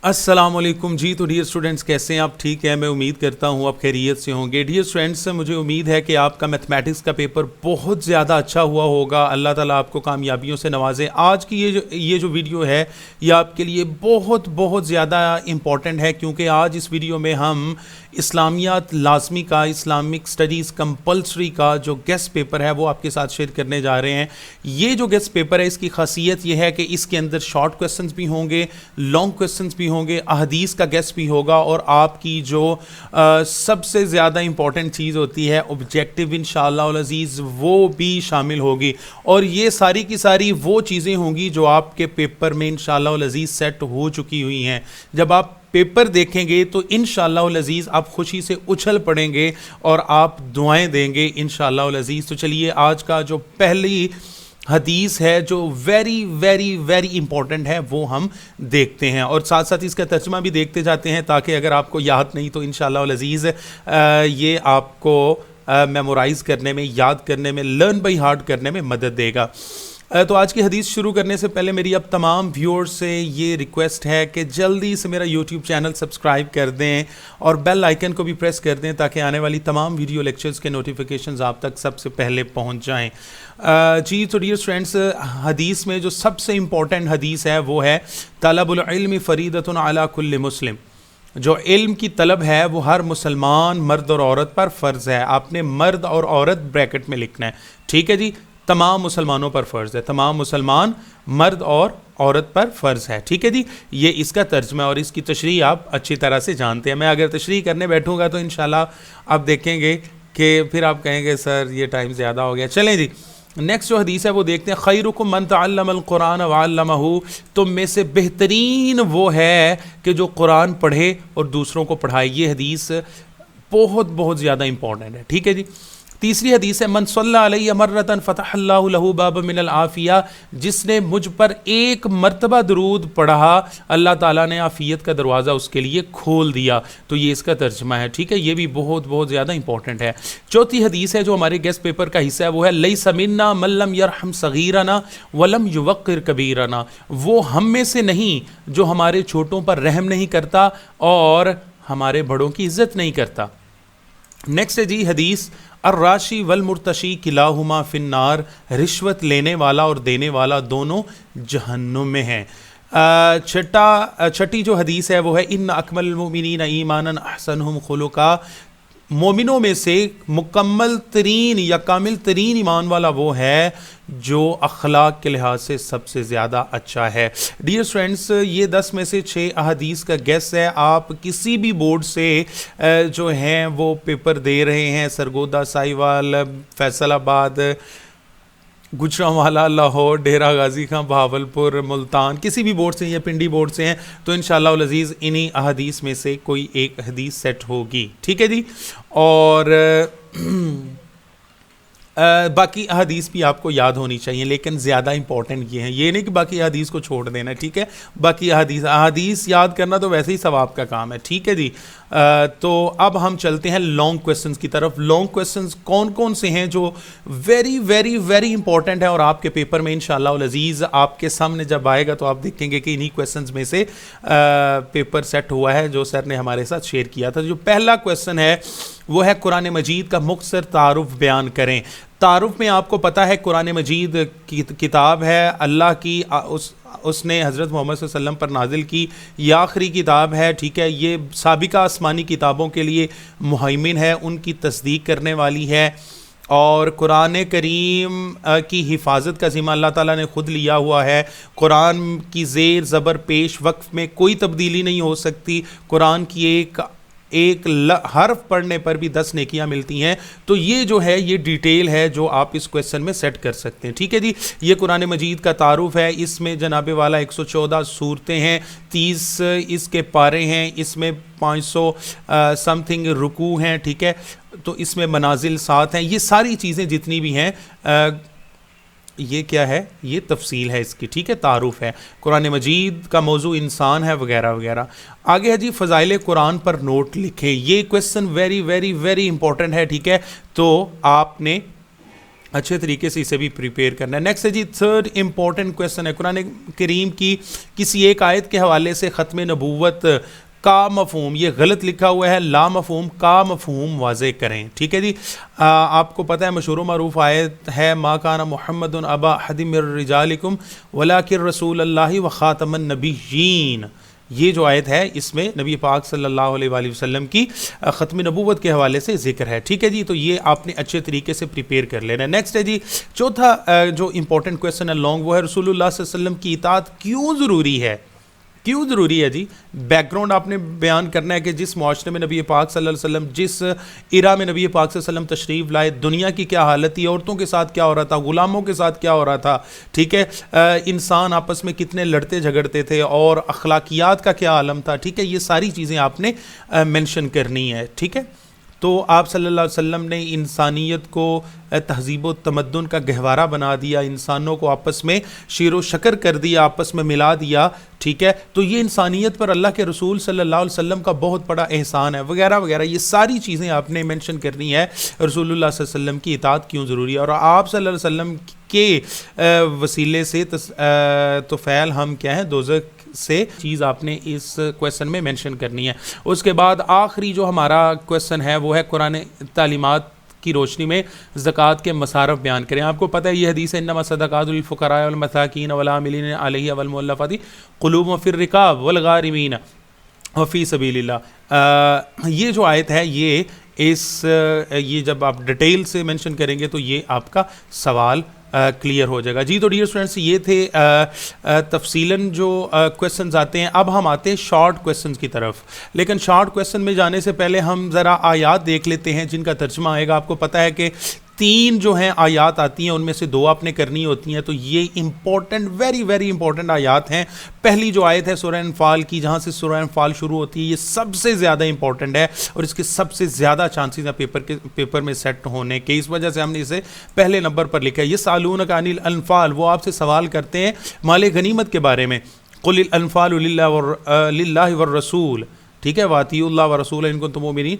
السلام علیکم جی. تو ڈیئر اسٹوڈنٹس کیسے ہیں آپ؟ ٹھیک ہے، میں امید کرتا ہوں آپ خیریت سے ہوں گے. ڈیئر اسٹوڈنٹس مجھے امید ہے کہ آپ کا میتھمیٹکس کا پیپر بہت زیادہ اچھا ہوا ہوگا. اللہ تعالیٰ آپ کو کامیابیوں سے نوازے. آج کی یہ جو ویڈیو ہے یہ آپ کے لیے بہت زیادہ امپورٹنٹ ہے، کیونکہ آج اس ویڈیو میں ہم اسلامیات لازمی کا، اسلامک اسٹڈیز کمپلسری کا جو گیسٹ پیپر ہے وہ آپ کے ساتھ شیئر کرنے جا رہے ہیں. یہ جو گیسٹ پیپر ہے اس کی خاصیت یہ ہے کہ اس کے اندر شارٹ کویسچنز بھی ہوں گے، لانگ کویسچنز بھی ہوں گے، احادیث کا گیسٹ بھی ہوگا، اور آپ کی جو سب سے زیادہ امپورٹنٹ چیز ہوتی ہے آبجیکٹیو انشاءاللہ العزیز وہ بھی شامل ہوگی. اور یہ ساری کی ساری وہ چیزیں ہوں گی جو آپ کے پیپر میں انشاءاللہ العزیز سیٹ ہو چکی ہوئی ہیں. جب آپ پیپر دیکھیں گے تو انشاءاللہ العزیز آپ خوشی سے اچھل پڑیں گے اور آپ دعائیں دیں گے انشاءاللہ العزیز. تو چلیے آج کا جو پہلی حدیث ہے جو ویری امپورٹنٹ ہے وہ ہم دیکھتے ہیں، اور ساتھ ساتھ اس کا ترجمہ بھی دیکھتے جاتے ہیں، تاکہ اگر آپ کو یاد نہیں تو انشاءاللہ العزیز یہ آپ کو میمورائز کرنے میں، یاد کرنے میں، لرن بائی ہارٹ کرنے میں مدد دے گا. تو آج کی حدیث شروع کرنے سے پہلے میری اب تمام ویورز سے یہ ریکویسٹ ہے کہ جلدی سے میرا یوٹیوب چینل سبسکرائب کر دیں اور بیل آئیکن کو بھی پریس کر دیں، تاکہ آنے والی تمام ویڈیو لیکچرز کے نوٹیفیکیشنز آپ تک سب سے پہلے پہنچ جائیں. جی تو ڈیئر فرینڈس، حدیث میں جو سب سے امپورٹنٹ حدیث ہے وہ ہے طلب العلم فریضۃ علی کل مسلم. جو علم کی طلب ہے وہ ہر مسلمان مرد اور عورت پر فرض ہے. آپ نے مرد اور عورت بریکٹ میں لکھنا ہے، ٹھیک ہے جی. تمام مسلمانوں پر فرض ہے، تمام مسلمان مرد اور عورت پر فرض ہے، ٹھیک ہے جی. یہ اس کا ترجمہ اور اس کی تشریح آپ اچھی طرح سے جانتے ہیں. میں اگر تشریح کرنے بیٹھوں گا تو انشاءاللہ آپ دیکھیں گے کہ پھر آپ کہیں گے سر یہ ٹائم زیادہ ہو گیا. چلیں جی، نیکسٹ جو حدیث ہے وہ دیکھتے ہیں. خیرکم من تعلم القرآن وعلمہ، تم میں سے بہترین وہ ہے کہ جو قرآن پڑھے اور دوسروں کو پڑھائے. یہ حدیث بہت زیادہ امپورٹنٹ ہے، ٹھیک ہے جی. تیسری حدیث ہے من صلی علیہ مرتن فتح اللہ لہ باب من العافیہ، جس نے مجھ پر ایک مرتبہ درود پڑھا اللہ تعالیٰ نے عافیت کا دروازہ اس کے لیے کھول دیا. تو یہ اس کا ترجمہ ہے، ٹھیک ہے. یہ بھی بہت زیادہ امپورٹنٹ ہے. چوتھی حدیث ہے جو ہمارے گیسٹ پیپر کا حصہ ہے وہ ہے لیس منا من لم یرحم صغیرنا ولم یوقر کبیرنا. وہ ہم میں سے نہیں جو ہمارے چھوٹوں پر رحم نہیں کرتا اور ہمارے بڑوں کی عزت نہیں کرتا. نیکسٹ ہے جی حدیث الراشی والمرتشی کلاہما فی النار، رشوت لینے والا اور دینے والا دونوں جہنم میں ہیں. چھٹی جو حدیث ہے وہ ہے ان اکمل المؤمنین ایمانا احسنہم خلقا، مومنوں میں سے مکمل ترین یا کامل ترین ایمان والا وہ ہے جو اخلاق کے لحاظ سے سب سے زیادہ اچھا ہے. ڈیئر فرینڈس، یہ 10 میں سے 6 احادیث کا گیس ہے. آپ کسی بھی بورڈ سے جو ہیں وہ پیپر دے رہے ہیں، سرگودا، ساہیوال، فیصل آباد، گجرانوالہ، لاہور، ڈیرہ غازی خان، بہاولپور، ملتان، کسی بھی بورڈ سے یا پنڈی بورڈ سے ہیں تو انشاءاللہ العزیز انہی احادیث میں سے کوئی ایک حدیث سیٹ ہوگی، ٹھیک ہے جی. اور باقی احادیث بھی آپ کو یاد ہونی چاہیے، لیکن زیادہ امپورٹنٹ یہ ہیں. یہ نہیں کہ باقی احادیث کو چھوڑ دینا، ٹھیک ہے. باقی احادیث یاد کرنا تو ویسے ہی ثواب کا کام ہے، ٹھیک ہے جی. تو اب ہم چلتے ہیں لانگ کویسچنز کی طرف. لانگ کویسچنز کون سے ہیں جو ویری امپورٹنٹ ہے اور آپ کے پیپر میں انشاءاللہ العزیز آپ کے سامنے جب آئے گا تو آپ دیکھیں گے کہ انہی کویسچنز میں سے پیپر سیٹ ہوا ہے جو سر نے ہمارے ساتھ شیئر کیا تھا. جو پہلا کویسچن ہے وہ ہے قرآن مجید کا مختصر تعارف بیان کریں. تعارف میں آپ کو پتہ ہے قرآن مجید کی کتاب ہے اللہ کی، اس نے حضرت محمد صلی اللہ علیہ وسلم پر نازل کی، یہ آخری کتاب ہے، ٹھیک ہے. یہ سابقہ آسمانی کتابوں کے لیے مہیمن ہے، ان کی تصدیق کرنے والی ہے، اور قرآن کریم کی حفاظت کا ذمہ اللہ تعالیٰ نے خود لیا ہوا ہے. قرآن کی زیر زبر پیش وقف میں کوئی تبدیلی نہیں ہو سکتی. قرآن کی ایک حرف پڑھنے پر بھی 10 نیکیاں ملتی ہیں. تو یہ جو ہے یہ ڈیٹیل ہے جو آپ اس کویسچن میں سیٹ کر سکتے ہیں، ٹھیک ہے جی. یہ قرآن مجید کا تعارف ہے. اس میں جناب والا 114 صورتیں ہیں، 30 اس کے پارے ہیں، اس میں 500 سم تھنگ رکوع ہیں، ٹھیک ہے. تو اس میں منازل 7 ہیں. یہ ساری چیزیں جتنی بھی ہیں یہ کیا ہے، یہ تفصیل ہے اس کی، ٹھیک ہے، تعارف ہے. قرآن مجید کا موضوع انسان ہے وغیرہ وغیرہ. آگے ہے جی فضائل قرآن پر نوٹ لکھیں. یہ کویسچن ویری امپورٹنٹ ہے، ٹھیک ہے. تو آپ نے اچھے طریقے سے اسے بھی پریپیئر کرنا ہے. نیکسٹ ہے جی تھرڈ امپورٹنٹ کویسچن ہے قرآن کریم کی کسی ایک آیت کے حوالے سے ختم نبوت کا مفہوم, یہ غلط لکھا ہوا ہے, لا مفہوم کا مفہوم واضح کریں. ٹھیک ہے جی, آپ کو پتہ ہے مشہور و معروف آیت ہے ما کان محمد ابا احد من رجالکم ولکن رسول اللہ و خاتم النبیین. یہ جو آیت ہے اس میں نبی پاک صلی اللہ علیہ وآلہ وسلم کی ختم نبوت کے حوالے سے ذکر ہے. ٹھیک ہے جی, تو یہ آپ نے اچھے طریقے سے پریپیئر کر لینا ہے. نیکسٹ ہے جی چوتھا جو امپورٹنٹ کویسچن ہے لانگ, وہ ہے رسول اللہ صلی اللہ علیہ وسلم کی اطاعت کیوں ضروری ہے. کیوں ضروری ہے جی؟ بیک گراؤنڈ آپ نے بیان کرنا ہے کہ جس معاشرے میں نبی پاک صلی اللہ علیہ وسلم, جس ایرا میں نبی پاک صلی اللہ علیہ وسلم تشریف لائے, دنیا کی کیا حالت تھی, عورتوں کے ساتھ کیا ہو رہا تھا, غلاموں کے ساتھ کیا ہو رہا تھا. ٹھیک ہے, انسان آپس میں کتنے لڑتے جھگڑتے تھے, اور اخلاقیات کا کیا عالم تھا. ٹھیک ہے, یہ ساری چیزیں آپ نے مینشن کرنی ہے. ٹھیک ہے, تو آپ صلی اللہ علیہ وسلم نے انسانیت کو تہذیب و تمدن کا گہوارہ بنا دیا, انسانوں کو آپس میں شیر و شکر کر دیا, آپس میں ملا دیا. ٹھیک ہے, تو یہ انسانیت پر اللہ کے رسول صلی اللہ علیہ وسلم کا بہت بڑا احسان ہے, وغیرہ وغیرہ. یہ ساری چیزیں آپ نے مینشن کرنی ہے. رسول اللہ صلی اللہ علیہ وسلم کی اطاعت کیوں ضروری ہے, اور آپ صلی اللہ علیہ وسلم کے وسیلے سے تو فعل ہم کیا ہیں دوزخ سے چیز آپ نے اس کویسچن میں مینشن کرنی ہے. اس کے بعد آخری جو ہمارا کویسچن ہے وہ ہے قرآن تعلیمات کی روشنی میں زکوٰۃ کے مصارف بیان کریں. آپ کو پتہ ہے یہ حدیث ہے انما الصدقات للفقراء والمساکین والعاملین علیہ والمؤلفۃ قلوبهم فی الرقاب والغارمین وفی سبیل اللہ. یہ جو آیت ہے یہ جب آپ ڈیٹیل سے مینشن کریں گے تو یہ آپ کا سوال کلیئر ہو جائے گا. جی تو ڈیئر اسٹوڈنٹس یہ تھے تفصیلاً جو کویسچنز آتے ہیں. اب ہم آتے ہیں شارٹ کویسچنز کی طرف, لیکن شارٹ کویسچن میں جانے سے پہلے ہم ذرا آیات دیکھ لیتے ہیں جن کا ترجمہ آئے گا. آپ کو پتہ ہے کہ 3 جو ہیں آیات آتی ہیں, ان میں سے 2 آپ نے کرنی ہوتی ہیں, تو یہ امپورٹنٹ ویری ویری امپورٹنٹ آیات ہیں. پہلی جو آیت ہے سورہ انفال کی, جہاں سے سورہ انفال شروع ہوتی ہے, یہ سب سے زیادہ امپورٹنٹ ہے اور اس کے سب سے زیادہ چانسز ہیں پیپر میں سیٹ ہونے کے. اس وجہ سے ہم نے اسے پہلے نمبر پر لکھا ہے. یہ سالونک عن الانفال, وہ آپ سے سوال کرتے ہیں مال غنیمت کے بارے میں. قل الانفال للہ والرسول. ٹھیک ہے, واطیعوا اللہ ورسولہ ان کنتم مؤمنین.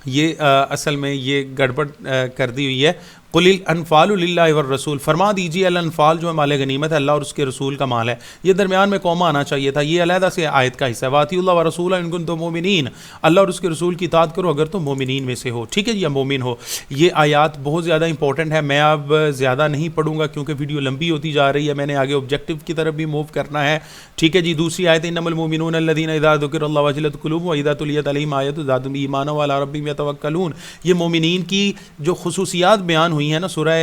یہ اصل میں یہ گڑبڑ کر دی ہوئی ہے. قل الانفال للہ والرسول, فرما دیجیے الانفال جو ہے مال غنیمت ہے اللہ اور اس کے رسول کا مال ہے. یہ درمیان میں کوما آنا چاہیے تھا, یہ علیحدہ سے آیت کا حصہ ہے. واطیعوا اللہ ورسولہ ان کنتم مؤمنین, اللہ اور اس کے رسول کی اطاعت کرو اگر تم مومنین میں سے ہو. ٹھیک ہے, یا مومن ہو. یہ آیات بہت زیادہ امپورٹنٹ ہے. میں اب زیادہ نہیں پڑھوں گا کیونکہ ویڈیو لمبی ہوتی جا رہی ہے, میں نے آگے آبجیکٹیو کی طرف بھی موو کرنا ہے. ٹھیک ہے جی, دوسری آیت انما المؤمنون الذین اذا ذکر اللہ وجلت قلوبهم واذا تلیت علیہم آیۃ زادتهم ایمانا وعلی ربہم یتوکلون. یہ مومنین کی جو خصوصیات بیان ہوئی ہیں نا سورہ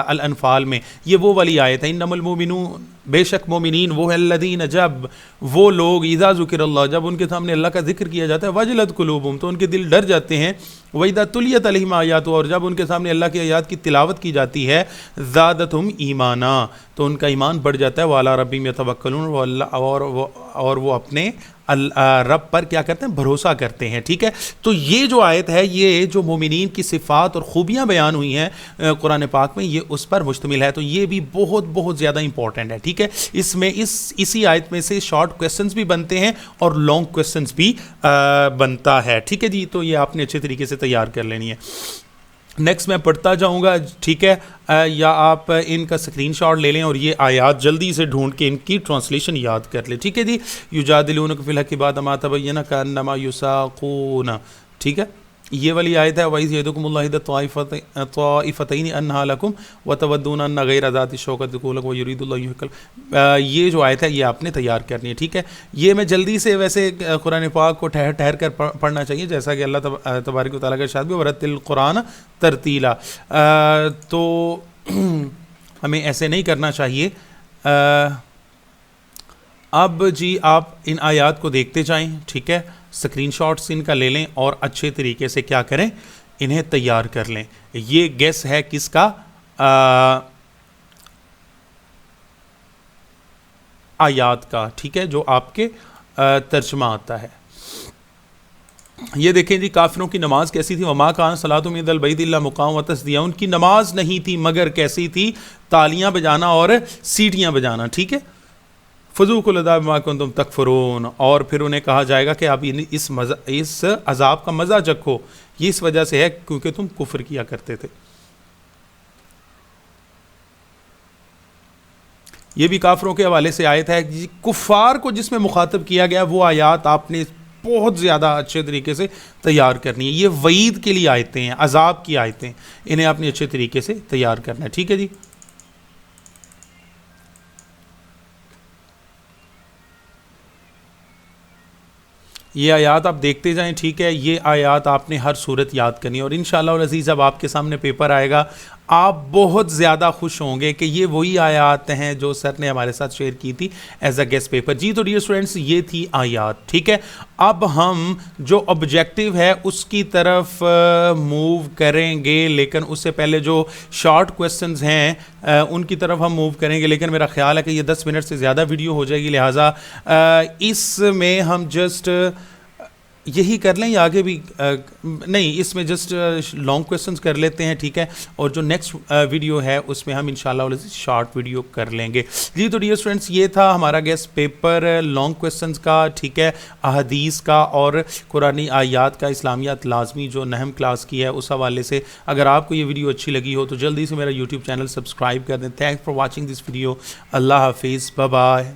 الانفال میں, یہ وہ والی آیت ہے. انما المؤمنون, بے شک مومنین وہ ہے الذین, جب وہ لوگ اذا ذکر اللہ, جب ان کے سامنے اللہ کا ذکر کیا جاتا ہے, وجلت قلوبہم, تو ان کے دل ڈر جاتے ہیں. وَإِذَا تُلِيَتْ عَلَيْهِمْ آیاتُ, اور جب ان کے سامنے اللہ کی آیات کی تلاوت کی جاتی ہے, زادتہم ایمانا, تو ان کا ایمان بڑھ جاتا ہے. وَعَلَىٰ رَبِّهِمْ يَتَوَكَّلُونَ, اور وہ اپنے رب پر کیا کرتے ہیں, بھروسہ کرتے ہیں. ٹھیک ہے, تو یہ جو آیت ہے یہ جو مومنین کی صفات اور خوبیاں بیان ہوئی ہیں قرآن پاک میں, یہ اس پر مشتمل ہے. تو یہ بھی بہت بہت زیادہ امپورٹنٹ ہے. ٹھیک ہے, اس میں اسی آیت میں سے شارٹ کویسچنز بھی بنتے ہیں اور لانگ کویسچنز بھی بنتا ہے. ٹھیک ہے جی, تو یہ آپ نے اچھے طریقے سے تیار کر لینی ہے. نیکسٹ میں پڑھتا جاؤں گا. ٹھیک ہے, یا آپ ان کا اسکرین شاٹ لے لیں اور یہ آیات جلدی سے ڈھونڈ کے ان کی ٹرانسلیشن یاد کر لیں. ٹھیک ہے جی, یجادلونک فی الحق بعد ما تبین کانما یساقون. ٹھیک ہے, یہ والی آیت ہے وَإِذْ يَعِدُكُمُ اللَّهُ إِحْدَى الطَّائِفَتَيْنِ أَنَّهَا لَكُمْ وَتَوَدُّونَ أَنَّ غَيْرَ ذَاتِ الشَّوْكَةِ تَكُونُ لَكُمْ وَيُرِيدُ اللَّهُ يُهْلِكَ. یہ جو آیت ہے یہ آپ نے تیار کرنی ہے. ٹھیک ہے, یہ میں جلدی سے ویسے قرآن پاک کو ٹھہر کر پڑھنا چاہیے جیسا کہ اللہ تبارک و تعالیٰ کا ارشاد بھی وَرَتِّلِ الْقُرْآنَ تَرْتِیلًا. تو ہمیں ایسے نہیں کرنا چاہیے. اب جی آپ ان آیات کو دیکھتے جائیں. ٹھیک ہے, اسکرین شاٹس ان کا لے لیں اور اچھے طریقے سے کیا کریں, انہیں تیار کر لیں. یہ گیس ہے کس کا, آیات کا. ٹھیک ہے, جو آپ کے ترجمہ آتا ہے. یہ دیکھیں جی, کافروں کی نماز کیسی تھی. وما کان صلاتهم عند البیت الا مقام وتصدیہ, ان کی نماز نہیں تھی مگر کیسی تھی, تالیاں بجانا اور سیٹیاں بجانا. ٹھیک ہے, فذوقوا العذاب بما کنتم تکفرون, اور پھر انہیں کہا جائے گا کہ آپ اس عذاب کا مزہ چکھو, یہ اس وجہ سے ہے کیونکہ تم کفر کیا کرتے تھے. یہ بھی کافروں کے حوالے سے آیت ہے، کفار کو جس میں مخاطب کیا گیا وہ آیات آپ نے بہت زیادہ اچھے طریقے سے تیار کرنی ہے. یہ وعید کے لیے آیتیں ہیں، عذاب کی آیتیں، انہیں آپ نے اچھے طریقے سے تیار کرنا ہے. ٹھیک ہے جی. یہ آیات آپ دیکھتے جائیں. ٹھیک ہے، یہ آیات آپ نے ہر صورت یاد کرنی ہے، اور انشاءاللہ العزیز جب آپ کے سامنے پیپر آئے گا آپ بہت زیادہ خوش ہوں گے کہ یہ وہی آیات ہیں جو سر نے ہمارے ساتھ شیئر کی تھی ایز اے گیسٹ پیپر. جی تو ڈیئر اسٹوڈنٹس یہ تھی آیات. ٹھیک ہے، اب ہم جو آبجیکٹیو ہے اس کی طرف موو کریں گے، لیکن اس سے پہلے جو شارٹ کویسچنز ہیں ان کی طرف ہم موو کریں گے. لیکن میرا خیال ہے کہ یہ 10 منٹ سے زیادہ ویڈیو ہو جائے گی، لہٰذا اس میں ہم جسٹ یہی کر لیں یا آگے بھی نہیں، اس میں جسٹ لانگ کویسچنز کر لیتے ہیں. ٹھیک ہے، اور جو نیکسٹ ویڈیو ہے اس میں ہم انشاءاللہ شارٹ ویڈیو کر لیں گے. جی تو ڈیئر اسٹوڈنٹس یہ تھا ہمارا گیسٹ پیپر لانگ کویسچنز کا. ٹھیک ہے، احادیث کا اور قرآنی آیات کا، اسلامیات لازمی جو نہم کلاس کی ہے اس حوالے سے. اگر آپ کو یہ ویڈیو اچھی لگی ہو تو جلدی سے میرا یوٹیوب چینل سبسکرائب کر دیں. Thanks for watching this video. اللہ حافظ، بائے بائے.